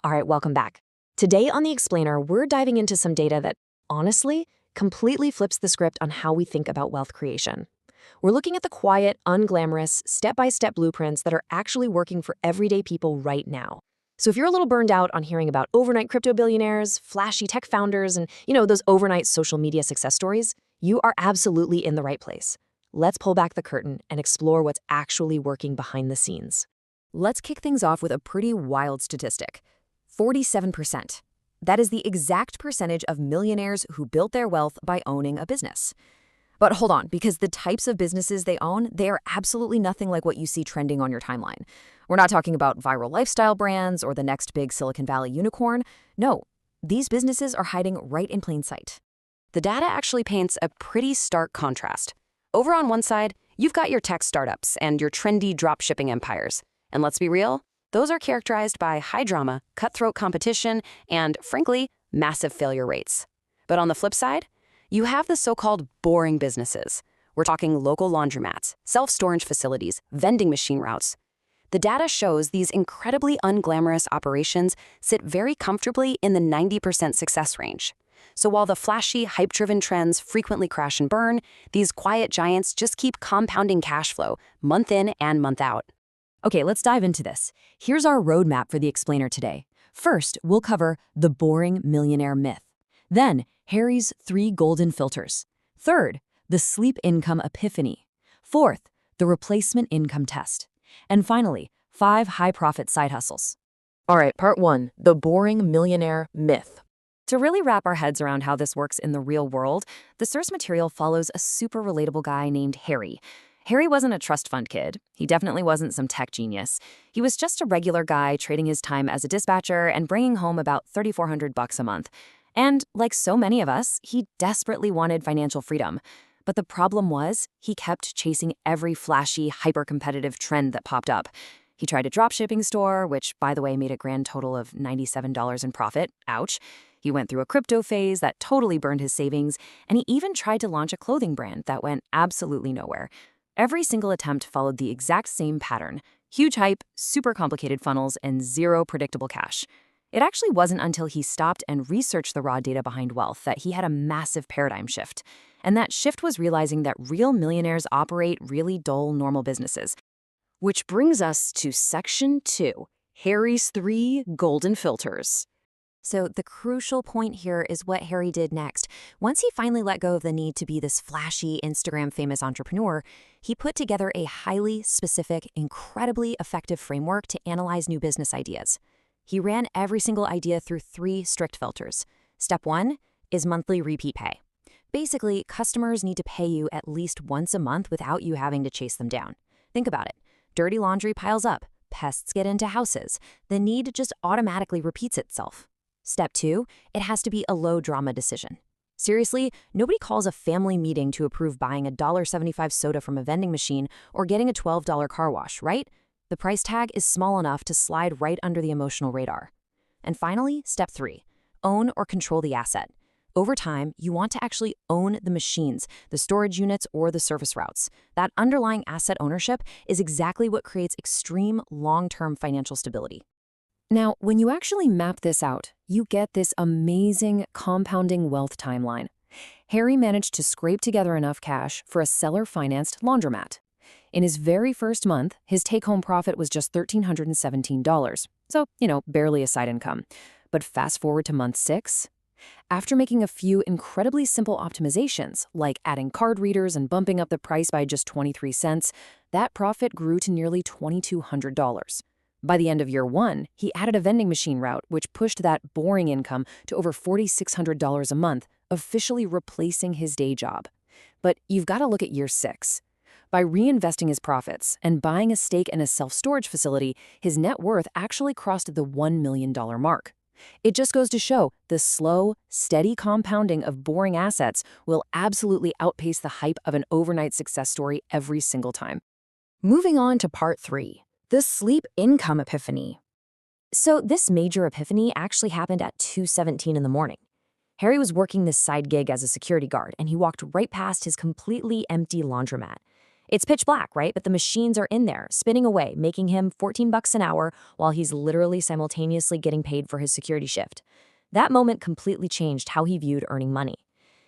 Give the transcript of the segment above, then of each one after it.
All right, welcome back. Today on The Explainer, we're diving into some data that, honestly, completely flips the script on how we think about wealth creation. We're looking at the quiet, unglamorous, step-by-step blueprints that are actually working for everyday people right now. So if you're a little burned out on hearing about overnight crypto billionaires, flashy tech founders, and, those overnight social media success stories, you are absolutely in the right place. Let's pull back the curtain and explore what's actually working behind the scenes. Let's kick things off with a pretty wild statistic. 47%. That is the exact percentage of millionaires who built their wealth by owning a business. But hold on, because the types of businesses they own, they are absolutely nothing like what you see trending on your timeline. We're not talking about viral lifestyle brands or the next big Silicon Valley unicorn. No, these businesses are hiding right in plain sight. The data actually paints a pretty stark contrast. Over on one side, you've got your tech startups and your trendy dropshipping empires. And let's be real, those are characterized by high drama, cutthroat competition, and, frankly, massive failure rates. But on the flip side, you have the so-called boring businesses. We're talking local laundromats, self-storage facilities, vending machine routes. The data shows these incredibly unglamorous operations sit very comfortably in the 90% success range. So while the flashy, hype-driven trends frequently crash and burn, these quiet giants just keep compounding cash flow, month in and month out. Okay, let's dive into this. Here's our roadmap for The Explainer today. First, we'll cover the boring millionaire myth. Then, Harry's 3 golden filters. Third, the sleep income epiphany. Fourth, the replacement income test. And finally, 5 high-profit side hustles. All right, part 1, the boring millionaire myth. To really wrap our heads around how this works in the real world, the source material follows a super relatable guy named Harry. Harry wasn't a trust fund kid. He definitely wasn't some tech genius. He was just a regular guy trading his time as a dispatcher and bringing home about $3,400 a month. And like so many of us, he desperately wanted financial freedom. But the problem was, he kept chasing every flashy, hyper-competitive trend that popped up. He tried a dropshipping store, which, by the way, made a grand total of $97 in profit. Ouch. He went through a crypto phase that totally burned his savings, and he even tried to launch a clothing brand that went absolutely nowhere. Every single attempt followed the exact same pattern: huge hype, super complicated funnels, and zero predictable cash. It actually wasn't until he stopped and researched the raw data behind wealth that he had a massive paradigm shift. And that shift was realizing that real millionaires operate really dull, normal businesses. Which brings us to section 2, Harry's 3 golden filters. So the crucial point here is what Harry did next. Once he finally let go of the need to be this flashy, Instagram-famous entrepreneur, he put together a highly specific, incredibly effective framework to analyze new business ideas. He ran every single idea through 3 strict filters. Step 1 is monthly repeat pay. Basically, customers need to pay you at least once a month without you having to chase them down. Think about it. Dirty laundry piles up, pests get into houses, the need just automatically repeats itself. Step 2, it has to be a low-drama decision. Seriously, nobody calls a family meeting to approve buying a $1.75 soda from a vending machine or getting a $12 car wash, right? The price tag is small enough to slide right under the emotional radar. And finally, step 3, own or control the asset. Over time, you want to actually own the machines, the storage units, or the service routes. That underlying asset ownership is exactly what creates extreme long-term financial stability. Now, when you actually map this out, you get this amazing compounding wealth timeline. Harry managed to scrape together enough cash for a seller-financed laundromat. In his very first month, his take-home profit was just $1,317. So, barely a side income. But fast forward to month 6. After making a few incredibly simple optimizations, like adding card readers and bumping up the price by just 23 cents, that profit grew to nearly $2,200. By the end of year 1, he added a vending machine route, which pushed that boring income to over $4,600 a month, officially replacing his day job. But you've got to look at year 6. By reinvesting his profits and buying a stake in a self-storage facility, his net worth actually crossed the $1 million mark. It just goes to show the slow, steady compounding of boring assets will absolutely outpace the hype of an overnight success story every single time. Moving on to part 3. The sleep income epiphany. So this major epiphany actually happened at 2:17 in the morning. Harry was working this side gig as a security guard, and he walked right past his completely empty laundromat. It's pitch black, right? But the machines are in there, spinning away, making him 14 bucks an hour while he's literally simultaneously getting paid for his security shift. That moment completely changed how he viewed earning money.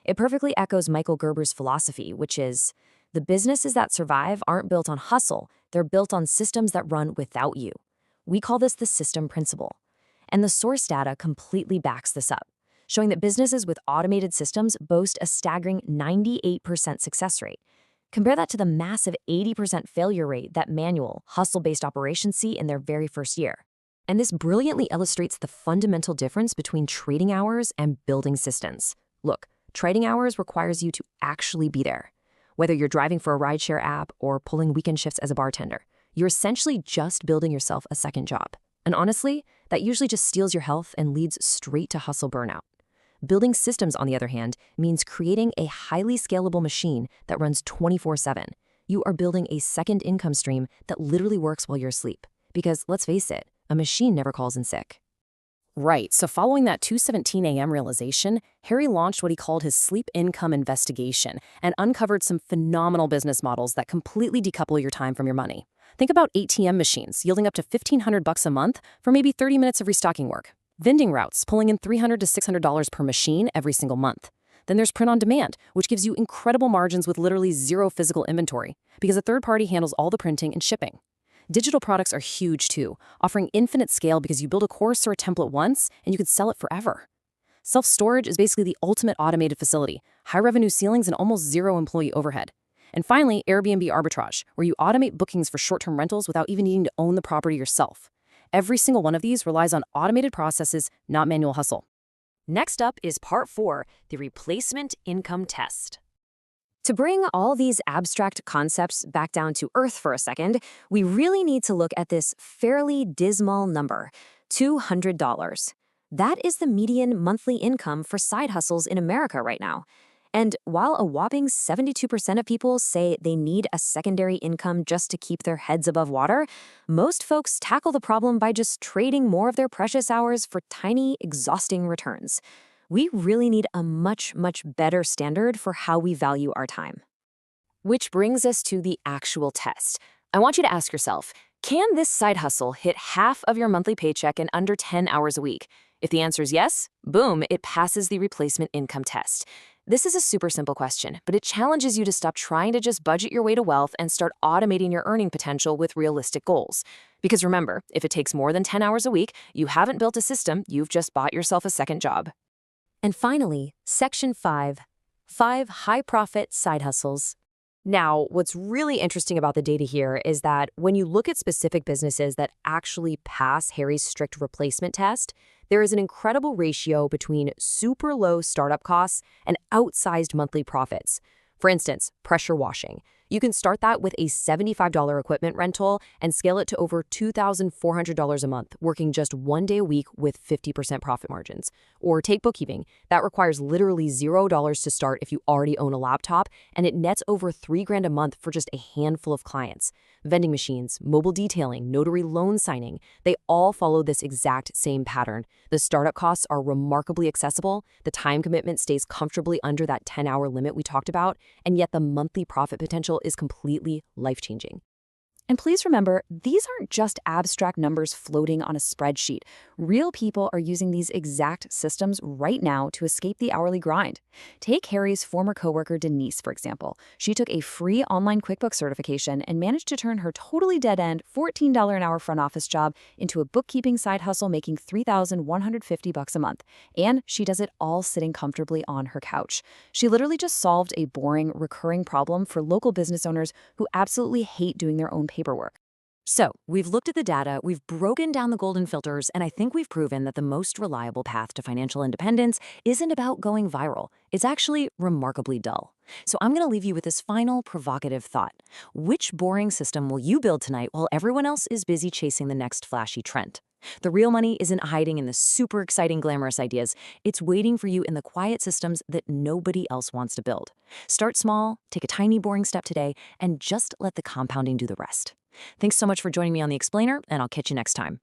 It perfectly echoes Michael Gerber's philosophy, which is, the businesses that survive aren't built on hustle, they're built on systems that run without you. We call this the system principle. And the source data completely backs this up, showing that businesses with automated systems boast a staggering 98% success rate. Compare that to the massive 80% failure rate that manual, hustle-based operations see in their very first year. And this brilliantly illustrates the fundamental difference between trading hours and building systems. Look, trading hours requires you to actually be there. Whether you're driving for a rideshare app or pulling weekend shifts as a bartender, you're essentially just building yourself a second job. And honestly, that usually just steals your health and leads straight to hustle burnout. Building systems, on the other hand, means creating a highly scalable machine that runs 24/7. You are building a second income stream that literally works while you're asleep. Because let's face it, a machine never calls in sick. Right, so following that 2:17 a.m. realization, Harry launched what he called his sleep income investigation and uncovered some phenomenal business models that completely decouple your time from your money. Think about ATM machines yielding up to $1,500 a month for maybe 30 minutes of restocking work. Vending routes pulling in $300 to $600 per machine every single month. Then there's print on demand, which gives you incredible margins with literally zero physical inventory because a third party handles all the printing and shipping. Digital products are huge too, offering infinite scale because you build a course or a template once and you can sell it forever. Self-storage is basically the ultimate automated facility, high revenue ceilings and almost zero employee overhead. And finally, Airbnb arbitrage, where you automate bookings for short-term rentals without even needing to own the property yourself. Every single one of these relies on automated processes, not manual hustle. Next up is part 4, the replacement income test. To bring all these abstract concepts back down to earth for a second, we really need to look at this fairly dismal number, $200. That is the median monthly income for side hustles in America right now. And while a whopping 72% of people say they need a secondary income just to keep their heads above water, most folks tackle the problem by just trading more of their precious hours for tiny, exhausting returns. We really need a much, much better standard for how we value our time. Which brings us to the actual test. I want you to ask yourself, can this side hustle hit half of your monthly paycheck in under 10 hours a week? If the answer is yes, boom, it passes the replacement income test. This is a super simple question, but it challenges you to stop trying to just budget your way to wealth and start automating your earning potential with realistic goals. Because remember, if it takes more than 10 hours a week, you haven't built a system, you've just bought yourself a second job. And finally, Section 5, 5 high-profit side hustles. Now, what's really interesting about the data here is that when you look at specific businesses that actually pass Harry's strict replacement test, there is an incredible ratio between super low startup costs and outsized monthly profits. For instance, pressure washing. You can start that with a $75 equipment rental and scale it to over $2,400 a month, working just 1 day a week with 50% profit margins. Or take bookkeeping. That requires literally $0 to start if you already own a laptop, and it nets over $3,000 a month for just a handful of clients. Vending machines, mobile detailing, notary loan signing, they all follow this exact same pattern. The startup costs are remarkably accessible, the time commitment stays comfortably under that 10-hour limit we talked about, and yet the monthly profit potential is completely life-changing. And please remember, these aren't just abstract numbers floating on a spreadsheet. Real people are using these exact systems right now to escape the hourly grind. Take Harry's former coworker Denise, for example. She took a free online QuickBooks certification and managed to turn her totally dead-end $14 an hour front office job into a bookkeeping side hustle making $3,150 a month. And she does it all sitting comfortably on her couch. She literally just solved a boring, recurring problem for local business owners who absolutely hate doing their own paperwork. So, we've looked at the data, we've broken down the golden filters, and I think we've proven that the most reliable path to financial independence isn't about going viral. It's actually remarkably dull. So I'm going to leave you with this final provocative thought. Which boring system will you build tonight while everyone else is busy chasing the next flashy trend? The real money isn't hiding in the super exciting, glamorous ideas. It's waiting for you in the quiet systems that nobody else wants to build. Start small, take a tiny, boring step today, and just let the compounding do the rest. Thanks so much for joining me on The Explainer, and I'll catch you next time.